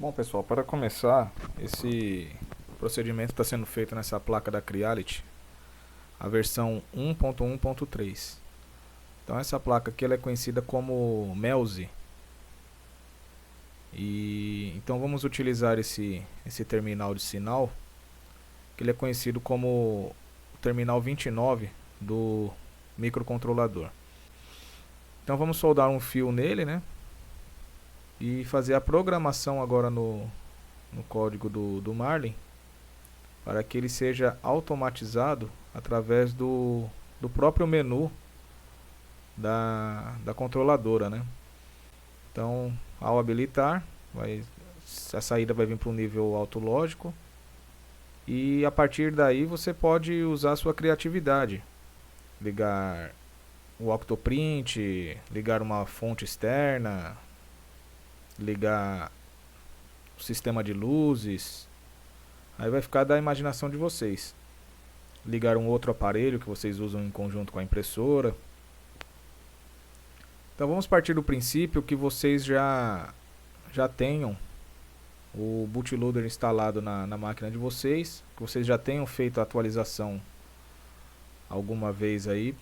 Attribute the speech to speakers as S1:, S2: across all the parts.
S1: Bom, pessoal, para começar, esse procedimento está sendo feito nessa placa da Creality, a versão 1.1.3. Então essa placa aqui ela é conhecida como Melzi. E então vamos utilizar esse terminal de sinal, que ele é conhecido como o terminal 29 do microcontrolador. Então vamos soldar um fio nele, né? E fazer a programação agora no código do Marlin, para que ele seja automatizado através do próprio menu da controladora, né? Então, ao habilitar, a saída vai vir para o nível autológico e a partir daí você pode usar a sua criatividade, ligar o Octoprint, ligar uma fonte externa, ligar o sistema de luzes, aí vai ficar da imaginação de vocês. Ligar um outro aparelho que vocês usam em conjunto com a impressora. Então vamos partir do princípio que vocês já tenham o bootloader instalado na máquina de vocês, que vocês já tenham feito a atualização alguma vez aí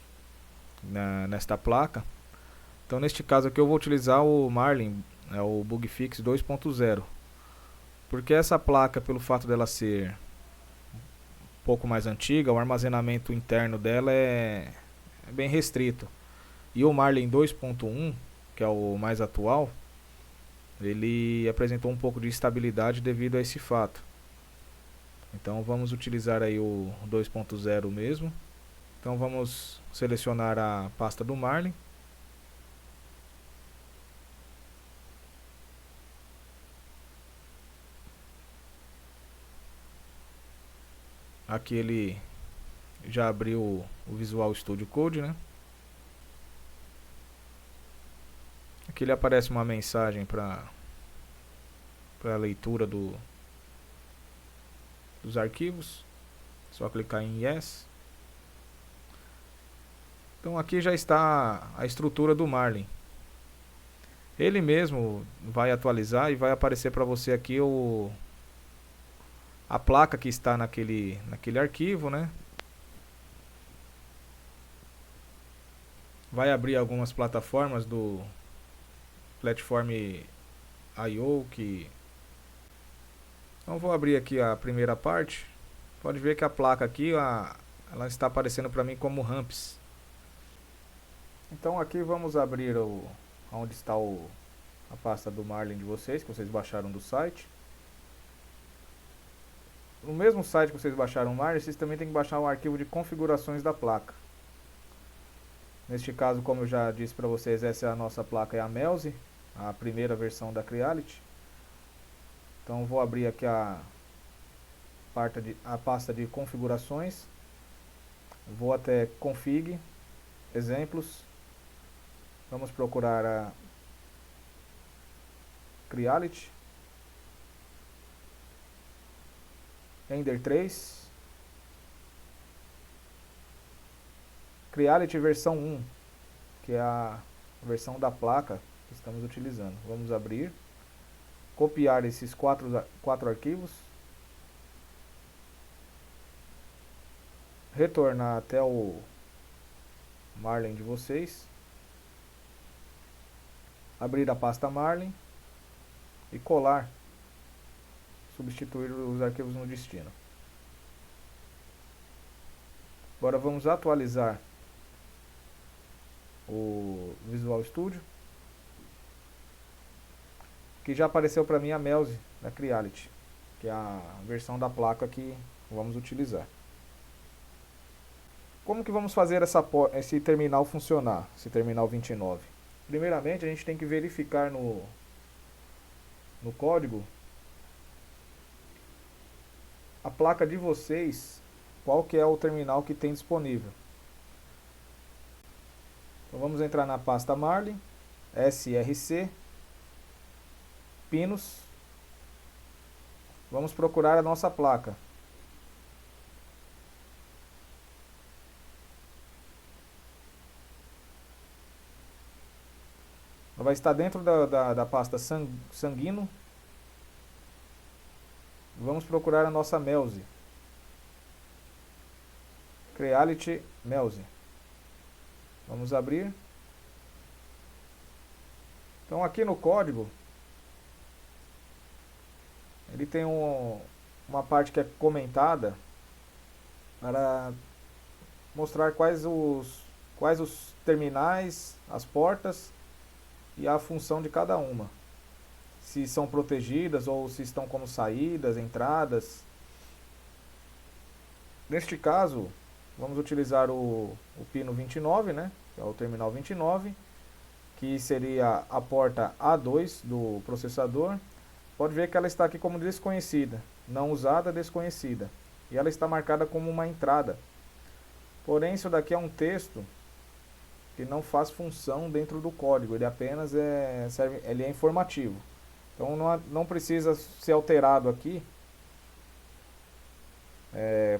S1: nesta placa. Então neste caso aqui eu vou utilizar o Marlin, o Bugfix 2.0, porque essa placa, pelo fato dela ser um pouco mais antiga, o armazenamento interno dela é bem restrito. E o Marlin 2.1, que é o mais atual, ele apresentou um pouco de instabilidade devido a esse fato. Então vamos utilizar aí o 2.0 mesmo. Então vamos selecionar a pasta do Marlin. Aqui ele já abriu o Visual Studio Code, né? Aqui ele aparece uma mensagem para a leitura dos arquivos. Só clicar em Yes. Então aqui já está a estrutura do Marlin. Ele mesmo vai atualizar e vai aparecer para você aqui a placa que está naquele arquivo, né? Vai abrir algumas plataformas do Platform IO que... Então vou abrir aqui a primeira parte. Pode ver que a placa aqui ela está aparecendo para mim como ramps. Então aqui vamos abrir onde está a pasta do Marlin de vocês, que vocês baixaram do site. No mesmo site que vocês baixaram o Marlin, vocês também têm que baixar um arquivo de configurações da placa. Neste caso, como eu já disse para vocês, essa é a nossa placa, é a Melzi, a primeira versão da Creality. Então vou abrir aqui a pasta de configurações. Vou até config, exemplos. Vamos procurar a Creality. Ender 3. Creality versão 1, que é a versão da placa que estamos utilizando. Vamos abrir. Copiar esses quatro arquivos. Retornar até o Marlin de vocês. Abrir a pasta Marlin. E colar. Substituir os arquivos no destino. Agora vamos atualizar o Visual Studio, que já apareceu para mim a Melzi da Creality, que é a versão da placa que vamos utilizar. Como que vamos fazer esse terminal funcionar, esse terminal 29? Primeiramente a gente tem que verificar no código a placa de vocês, qual que é o terminal que tem disponível. Então vamos entrar na pasta Marlin, SRC, pinos. Vamos procurar a nossa placa. Ela vai estar dentro da pasta sanguíneo. vamos procurar a nossa Melzi. Creality Melzi. Vamos abrir. Então aqui no código, ele tem uma parte que é comentada para mostrar quais os terminais, as portas e a função de cada uma. Se são protegidas ou se estão como saídas, entradas. Neste caso, vamos utilizar o pino 29, né, que é o terminal 29, que seria a porta A2 do processador. Pode ver que ela está aqui como desconhecida, não usada, desconhecida. E ela está marcada como uma entrada. Porém, isso daqui é um texto que não faz função dentro do código, ele apenas ele é informativo. Então não precisa ser alterado aqui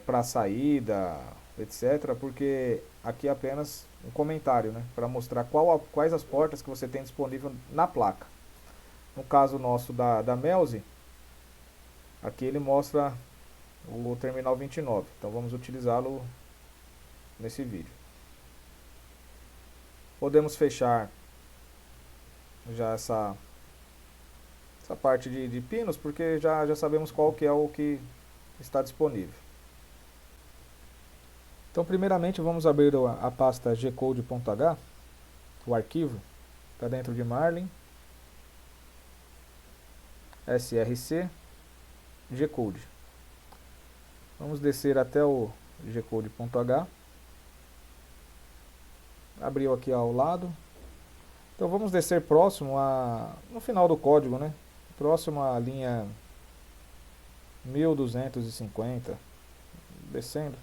S1: para saída, etc. Porque aqui é apenas um comentário, né, para mostrar quais as portas que você tem disponível na placa. No caso nosso da Melzi, aqui ele mostra o terminal 29. Então vamos utilizá-lo nesse vídeo. Podemos fechar já essa parte de pinos, porque já sabemos qual que é o que está disponível. Então primeiramente vamos abrir a pasta gcode.h, o arquivo, está dentro de Marlin, src, gcode. Vamos descer até o gcode.h, abriu aqui ao lado. Então vamos descer próximo no final do código, né? Próximo à linha 1250, descendo.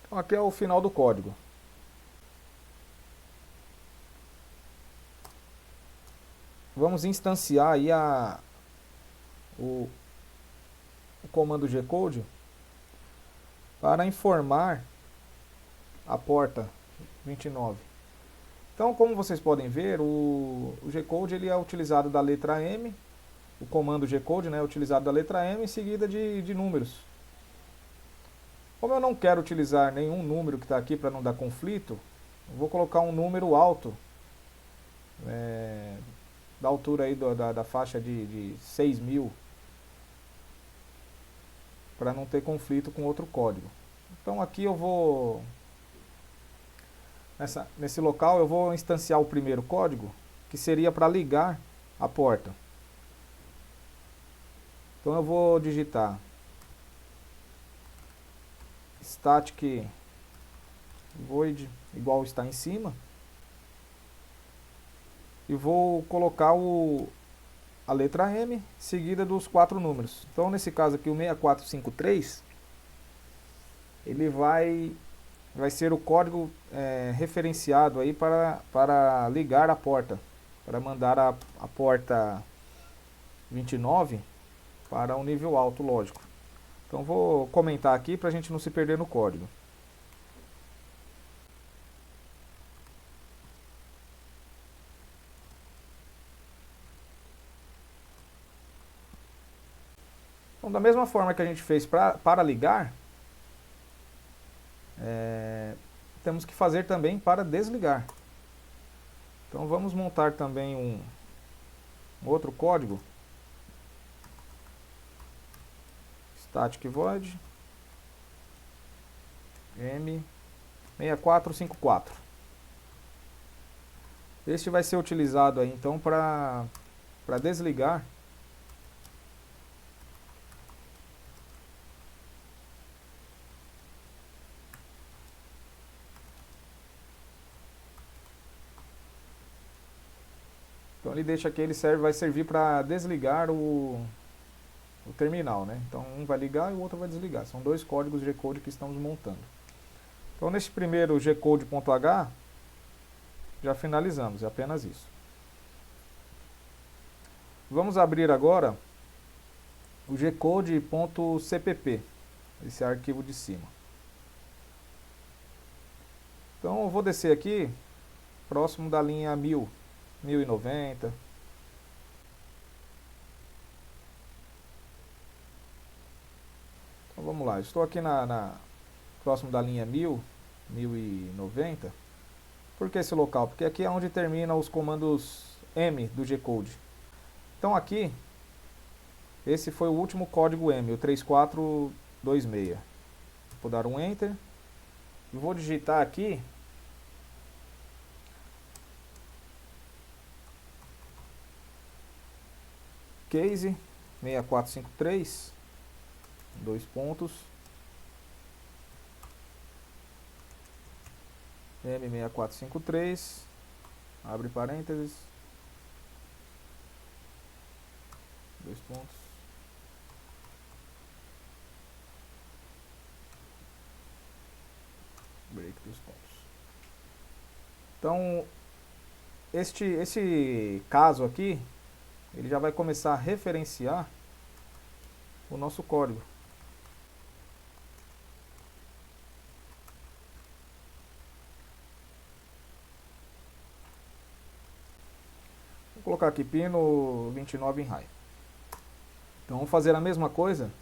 S1: Então aqui é o final do código. Vamos instanciar aí o comando Gcode para informar a porta 29. Então, como vocês podem ver, o Gcode ele é utilizado da letra M, o comando Gcode, né, é utilizado da letra M em seguida de números. Como eu não quero utilizar nenhum número que está aqui para não dar conflito, eu vou colocar um número alto, da altura aí da faixa de 6.000, para não ter conflito com outro código. Então aqui eu vou, nesse local eu vou instanciar o primeiro código, que seria para ligar a porta. Então eu vou digitar static void igual está em cima, e vou colocar a letra M seguida dos 4 números. Então nesse caso aqui o 6453, ele vai ser o código referenciado aí para ligar a porta, para mandar a porta 29 para um nível alto, lógico. Então vou comentar aqui para a gente não se perder no código. Então, da mesma forma que a gente fez para ligar, temos que fazer também para desligar. Então vamos montar também um outro código, static void M6454. Este vai ser utilizado aí então para desligar Então ele deixa aqui, vai servir para desligar o terminal, né? Então um vai ligar e o outro vai desligar. São dois códigos Gcode que estamos montando. Então nesse primeiro gcode.h já finalizamos, é apenas isso. Vamos abrir agora o gcode.cpp, esse arquivo de cima. Então eu vou descer aqui próximo da linha 1000. 1090. Então vamos lá, estou aqui próximo da linha 1090. Por que esse local? Porque aqui é onde termina os comandos M do G-Code. Então aqui, esse foi o último código M, o 3426. Vou dar um Enter. E vou digitar aqui case 6453, dois pontos, M6453, abre parênteses, dois pontos, break dos pontos. Então, esse caso aqui, ele já vai começar a referenciar o nosso código. Vou colocar aqui pino 29 em high. Então vamos fazer a mesma coisa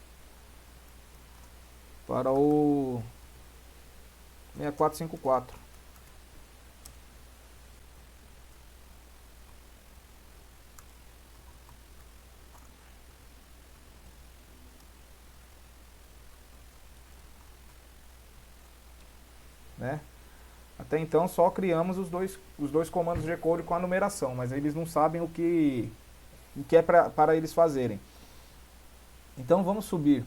S1: para o 6454. Né? Até então só criamos os dois comandos G-Code com a numeração, mas eles não sabem o que é para eles fazerem. Então vamos subir.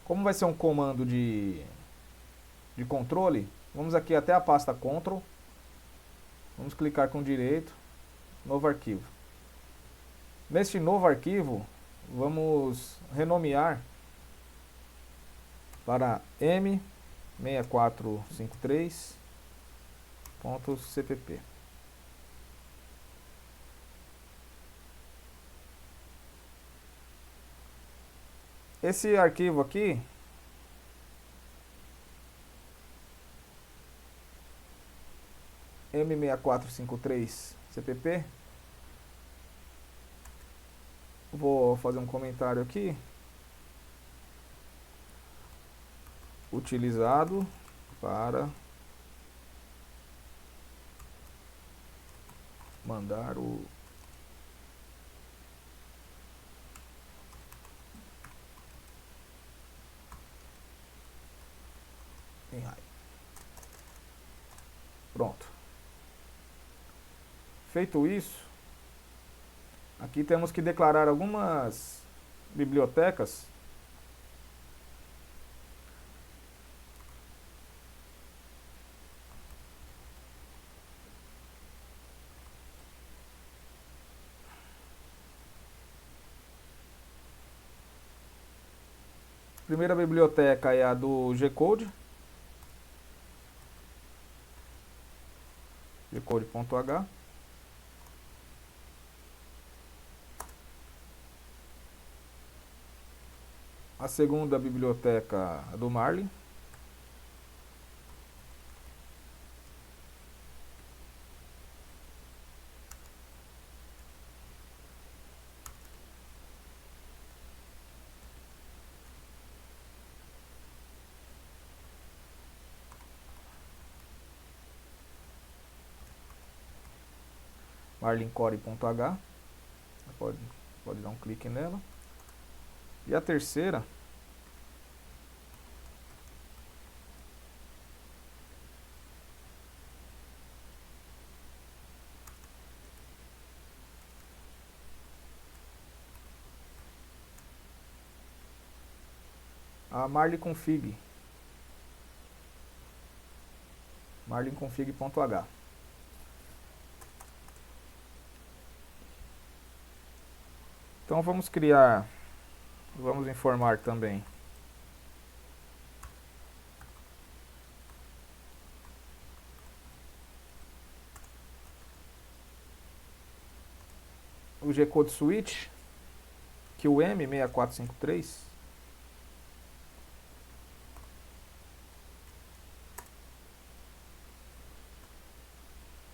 S1: Como vai ser um comando de controle, vamos aqui até a pasta Control. Vamos clicar com direito, novo arquivo. Neste novo arquivo, vamos renomear para M6453.cpp. Esse arquivo aqui M6453cpp, vou fazer um comentário aqui, utilizado para mandar o em raio. Pronto. Feito isso, aqui temos que declarar algumas bibliotecas Primeira biblioteca é a do G-Code, gcode.h. A segunda biblioteca é do Marlin. marlincore.h, pode dar um clique nela. E a terceira a marlinconfig, marlinconfig.h. Então vamos informar também o G-Code Switch, que o M6453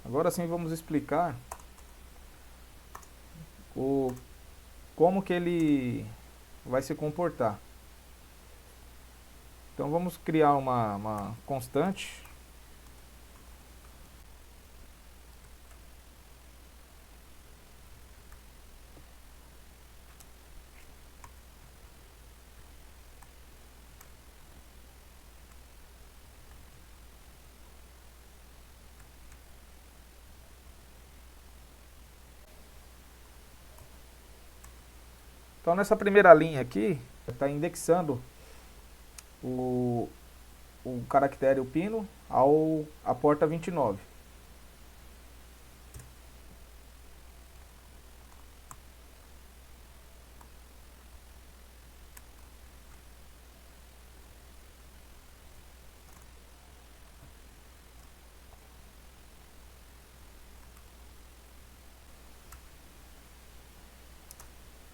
S1: agora sim vamos explicar como que ele vai se comportar. Então vamos criar uma constante. Então nessa primeira linha aqui, está indexando o, o caractere, o pino, a porta 29.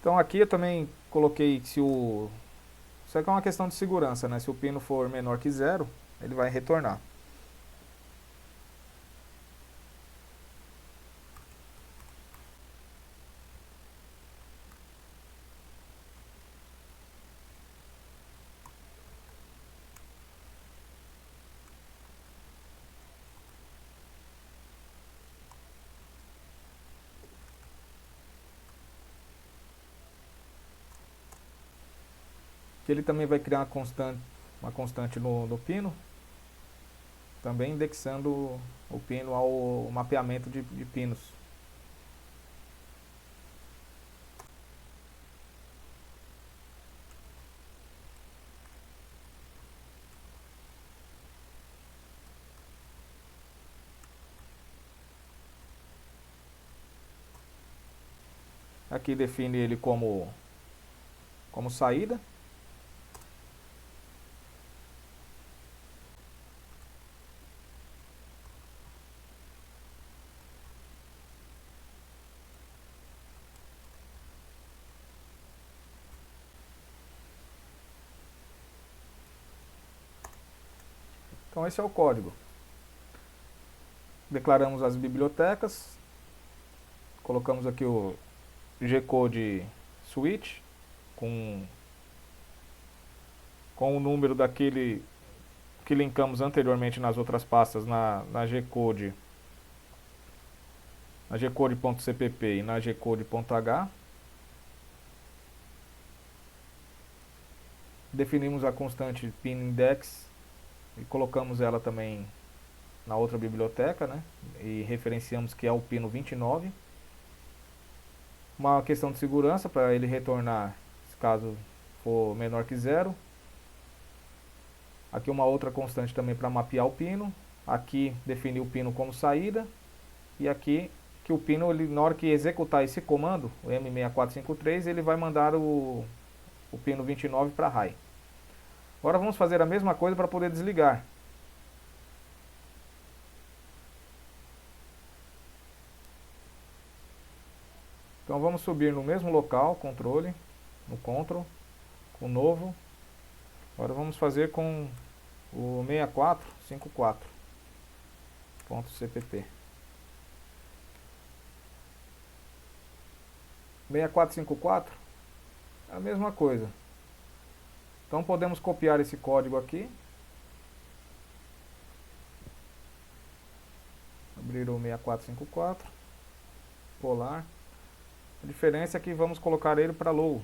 S1: Então aqui eu também coloquei se o... Isso aqui é uma questão de segurança, né? Se o pino for menor que 0, ele vai retornar. Que ele também vai criar uma constante no pino, também indexando o pino ao mapeamento de pinos. Aqui define ele como saída. Então esse é o código. Declaramos as bibliotecas. Colocamos aqui o G-code switch com o número daquele que linkamos anteriormente nas outras pastas na G-code, na G-code.cpp e na G-code.h. Definimos a constante pinIndex e colocamos ela também na outra biblioteca, né? E referenciamos que é o pino 29. Uma questão de segurança para ele retornar caso for menor que 0. Aqui uma outra constante também para mapear o pino. Aqui definir o pino como saída. E aqui que o pino, ele, na hora que executar esse comando, o M6453, ele vai mandar o pino 29 para high. Agora vamos fazer a mesma coisa para poder desligar. Então vamos subir no mesmo local, controle, no control, com novo. Agora vamos fazer com o 6454.cpp. 6454 é a mesma coisa. Então podemos copiar esse código aqui. Abrir o 6454. Colar. A diferença é que vamos colocar ele para low.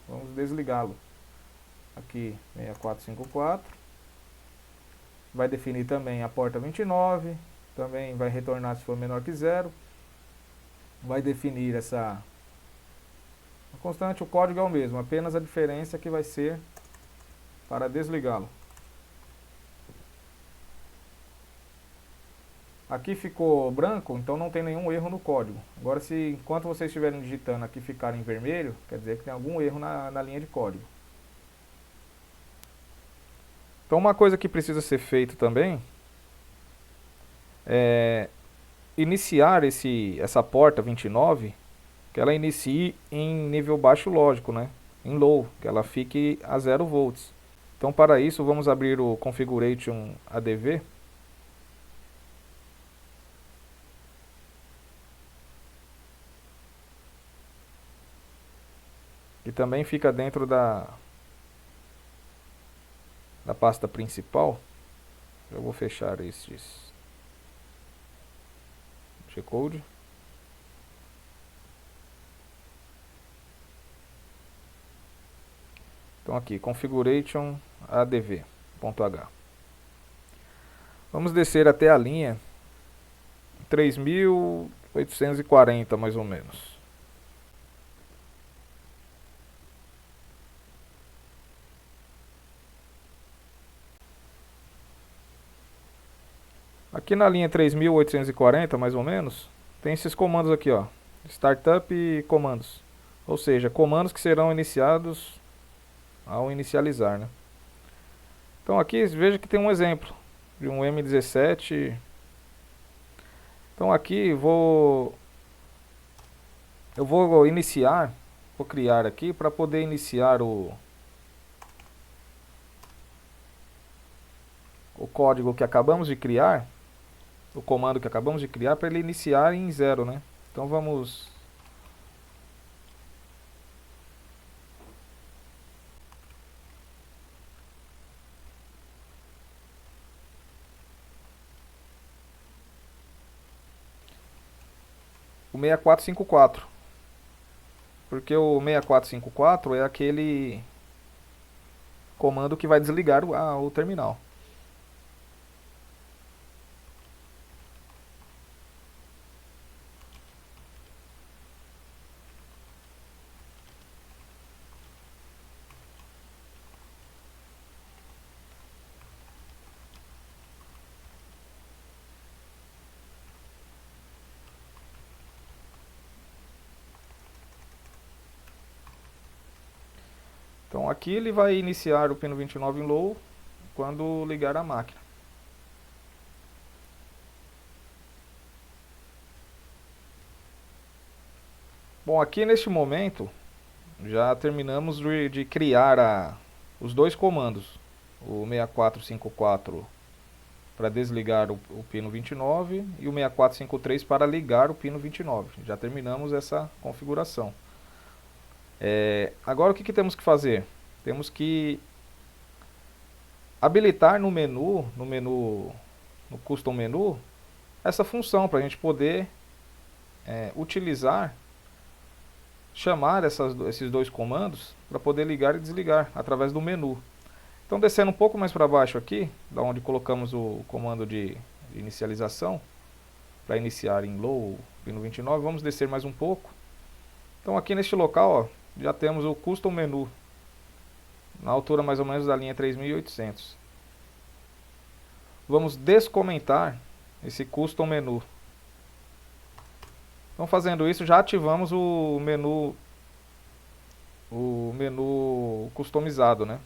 S1: Vamos desligá-lo. Aqui 6454. Vai definir também a porta 29. Também vai retornar se for menor que 0. Vai definir essa constante, o código é o mesmo, apenas a diferença que vai ser para desligá-lo. Aqui ficou branco, então não tem nenhum erro no código. Agora, se enquanto vocês estiverem digitando aqui ficar em vermelho, quer dizer que tem algum erro na linha de código. Então uma coisa que precisa ser feita também é iniciar essa porta 29, que ela inicie em nível baixo lógico, né? Em low, que ela fique a 0 volts. Então para isso vamos abrir o configuration adv. que também fica dentro da pasta principal. Eu vou fechar estes G-Code. Então aqui, configuration adv.h. Vamos descer até a linha 3840 mais ou menos. Aqui na linha 3840 mais ou menos, tem esses comandos aqui, ó, startup e comandos. Ou seja, comandos que serão iniciados ao inicializar, né? Então aqui veja que tem um exemplo de um M17. Então aqui eu vou iniciar, vou criar aqui para poder iniciar o código que acabamos de criar, o comando que acabamos de criar, para ele iniciar em 0, né? Então vamos o 6454, porque o 6454 é aquele comando que vai desligar o terminal. Então aqui ele vai iniciar o pino 29 em low quando ligar a máquina. Bom, aqui neste momento já terminamos de criar os dois comandos, o 6454 para desligar o pino 29 e o 6453 para ligar o pino 29. Já terminamos essa configuração. Agora o que temos que fazer? Temos que habilitar no custom menu, essa função para a gente poder utilizar, chamar esses dois comandos para poder ligar e desligar através do menu. Então descendo um pouco mais para baixo aqui, da onde colocamos o comando de inicialização, para iniciar em low pino 29, vamos descer mais um pouco. Então aqui neste local, ó, já temos o custom menu, na altura mais ou menos da linha 3800. Vamos descomentar esse custom menu. Então fazendo isso já ativamos o menu customizado, né?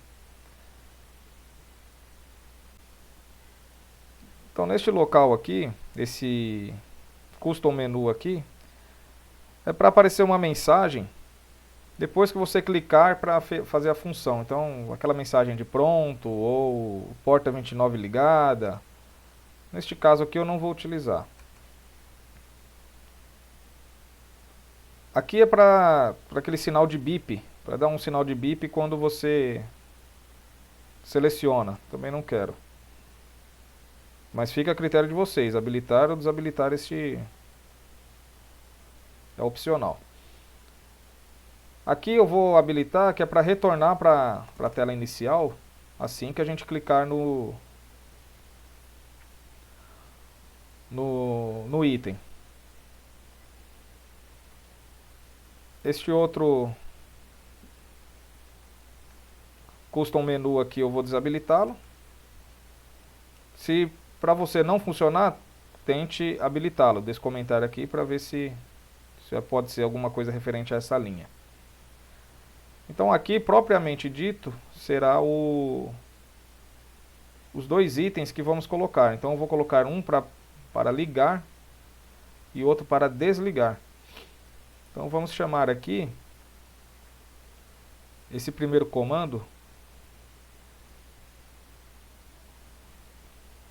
S1: Então neste local aqui, esse custom menu aqui, é para aparecer uma mensagem depois que você clicar para fazer a função. Então aquela mensagem de pronto ou porta 29 ligada. Neste caso aqui eu não vou utilizar. Aqui é para aquele sinal de bip, para dar um sinal de bip quando você seleciona. Também não quero. Mas fica a critério de vocês, habilitar ou desabilitar este. É opcional. Aqui eu vou habilitar, que é para retornar para a tela inicial assim que a gente clicar no item. Este outro custom menu aqui eu vou desabilitá-lo. Se para você não funcionar, tente habilitá-lo. Deixe comentário aqui para ver se pode ser alguma coisa referente a essa linha. Então aqui, propriamente dito, será os dois itens que vamos colocar. Então eu vou colocar um para ligar e outro para desligar. Então vamos chamar aqui esse primeiro comando.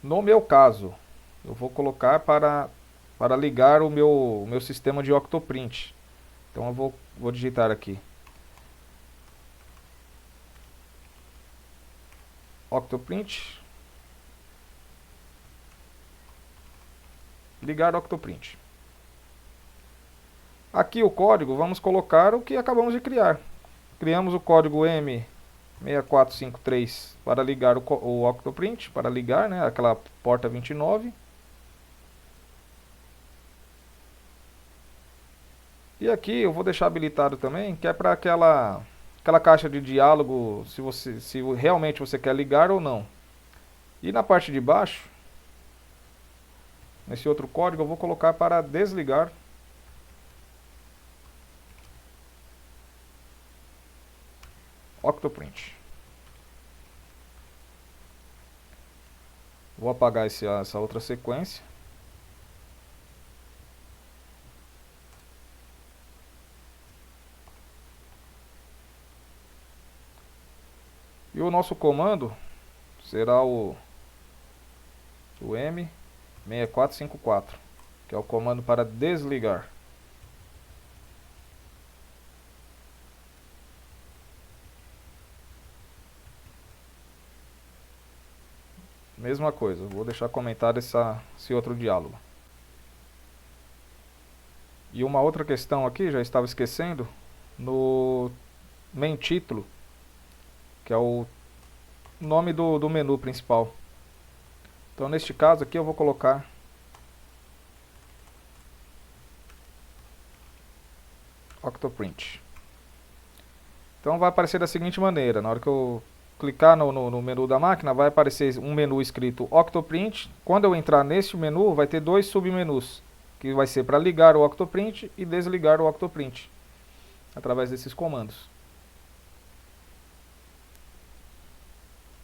S1: No meu caso, eu vou colocar para ligar o meu sistema de Octoprint. Então eu vou digitar aqui Octoprint. Ligar Octoprint. Aqui o código, vamos colocar o que acabamos de criar. Criamos o código M6453 para ligar o Octoprint, para ligar, né, aquela porta 29. E aqui eu vou deixar habilitado também, que é para aquela caixa de diálogo, se realmente você quer ligar ou não. E na parte de baixo, nesse outro código, eu vou colocar para desligar Octoprint. Vou apagar essa outra sequência. E o nosso comando será o M6454, que é o comando para desligar. Mesma coisa, vou deixar comentado esse outro diálogo. E uma outra questão aqui, já estava esquecendo, no main título, que é o nome do menu principal. Então neste caso aqui eu vou colocar Octoprint. Então vai aparecer da seguinte maneira, na hora que eu clicar no menu da máquina, vai aparecer um menu escrito Octoprint. Quando eu entrar neste menu, vai ter dois submenus, que vai ser para ligar o Octoprint e desligar o Octoprint, através desses comandos.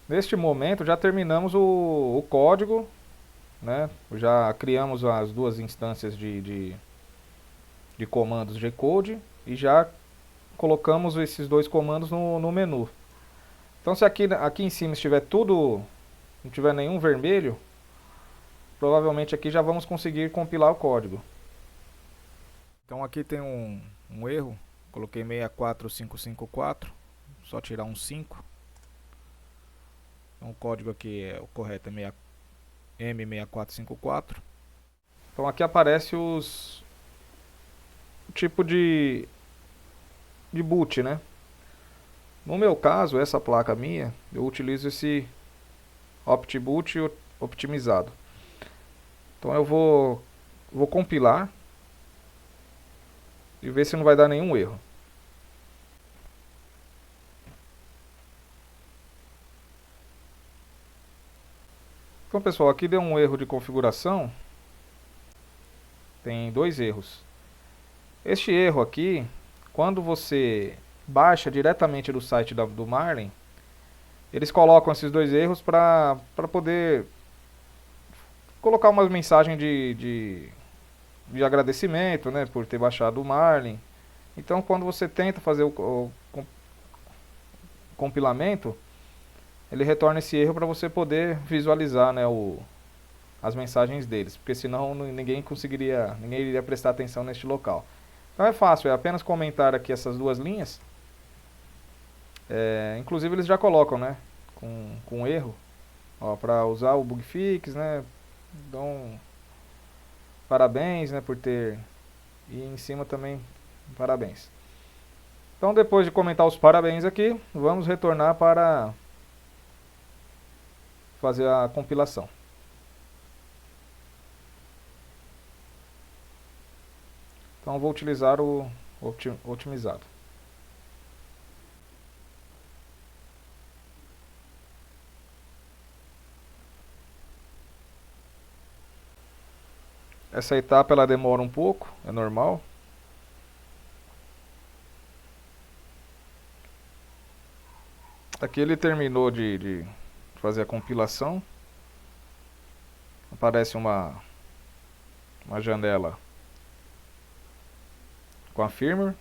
S1: Neste momento já terminamos o código, né? Já criamos as duas instâncias de comandos G-Code e já colocamos esses dois comandos no menu. Então se aqui em cima estiver tudo, não tiver nenhum vermelho, provavelmente aqui já vamos conseguir compilar o código. Então aqui tem um erro, coloquei 64554, só tirar um 5. Então o código aqui o correto é M6454. Então aqui aparece o tipo de boot, né? No meu caso, essa placa minha, eu utilizo esse OptBoot optimizado. Então eu vou compilar e ver se não vai dar nenhum erro. Então pessoal, aqui deu um erro de configuração. Tem dois erros. Este erro aqui, quando você baixa diretamente do site do Marlin, eles colocam esses dois erros para poder colocar uma mensagem de agradecimento, né, por ter baixado o Marlin. Então quando você tenta fazer o compilamento, ele retorna esse erro para você poder visualizar, né, as mensagens deles, porque senão ninguém iria prestar atenção neste local. Então é fácil, é apenas comentar aqui essas duas linhas. Inclusive eles já colocam, né, com erro, para usar o bug fix, né, então parabéns, né, por ter, e em cima também parabéns. Então depois de comentar os parabéns aqui, vamos retornar para fazer a compilação. Então vou utilizar o otimizado. Essa etapa ela demora um pouco, é normal. Aqui ele terminou de fazer a compilação. Aparece uma janela com a firmware.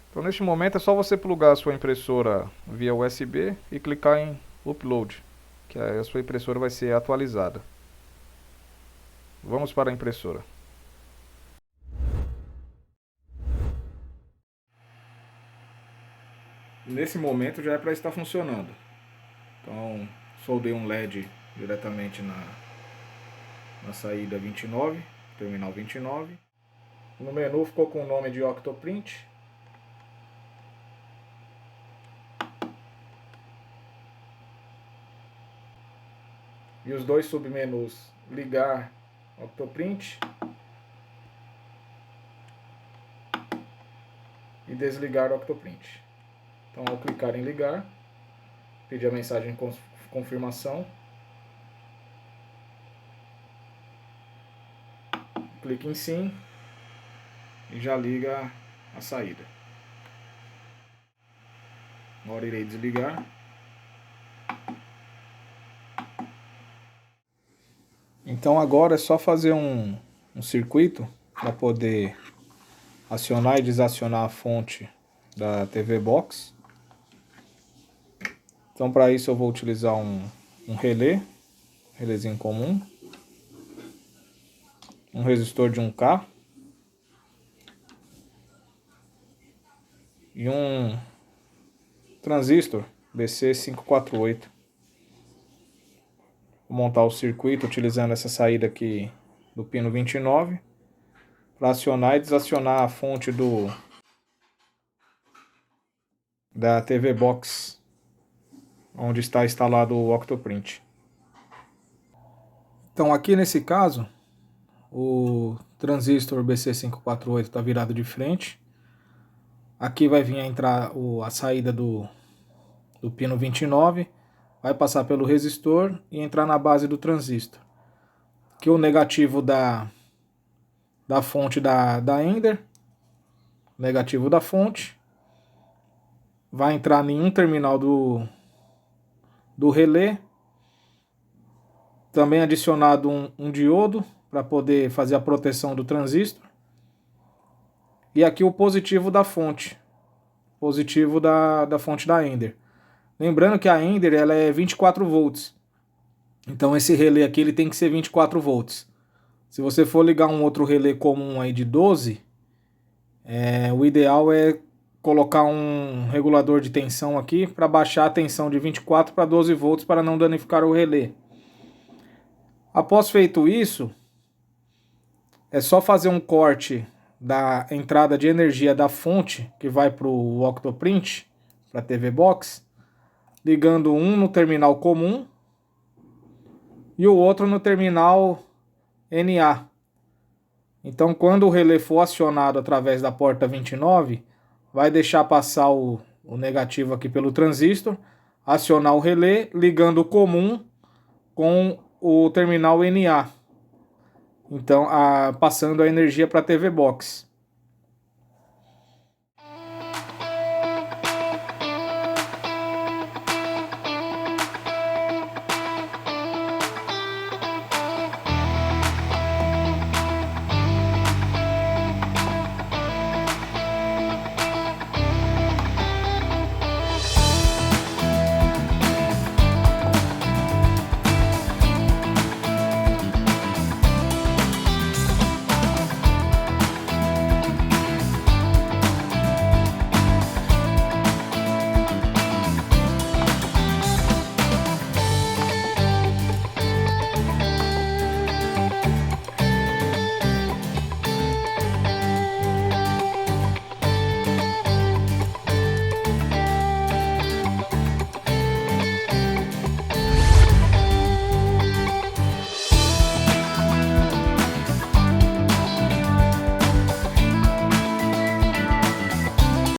S1: Então neste momento é só você plugar a sua impressora via USB e clicar em Upload, que aí a sua impressora vai ser atualizada. Vamos para a impressora. Nesse momento já é para estar funcionando. Então soldei um LED diretamente na saída 29, terminal 29. No menu ficou com o nome de Octoprint. E os dois submenus, ligar Octoprint e desligar Octoprint. Então, ao clicar em ligar, pedir a mensagem de confirmação, clique em sim e já liga a saída. Agora irei desligar. Então agora é só fazer um circuito para poder acionar e desacionar a fonte da TV Box. Então para isso eu vou utilizar um relézinho comum, um resistor de 1K e um transistor BC548. Vou montar o circuito utilizando essa saída aqui do pino 29 para acionar e desacionar a fonte da TV Box onde está instalado o Octoprint. Então aqui nesse caso o transistor BC548 está virado de frente. Aqui vai vir a saída do pino 29, vai passar pelo resistor e entrar na base do transistor. Aqui o negativo da fonte da Ender, negativo da fonte, vai entrar em um terminal do relé, também adicionado um diodo para poder fazer a proteção do transistor. E aqui o positivo da fonte, positivo da fonte da Ender. Lembrando que a Ender ela é 24 volts. Então esse relé aqui ele tem que ser 24 volts. Se você for ligar um outro relé comum aí de 12, o ideal é colocar um regulador de tensão aqui para baixar a tensão de 24 para 12 volts para não danificar o relé. Após feito isso, é só fazer um corte da entrada de energia da fonte que vai para o Octoprint, para a TV Box, ligando um no terminal comum e o outro no terminal NA. Então quando o relé for acionado através da porta 29, vai deixar passar o negativo aqui pelo transistor, acionar o relé, ligando o comum com o terminal NA. Então passando a energia para a TV Box.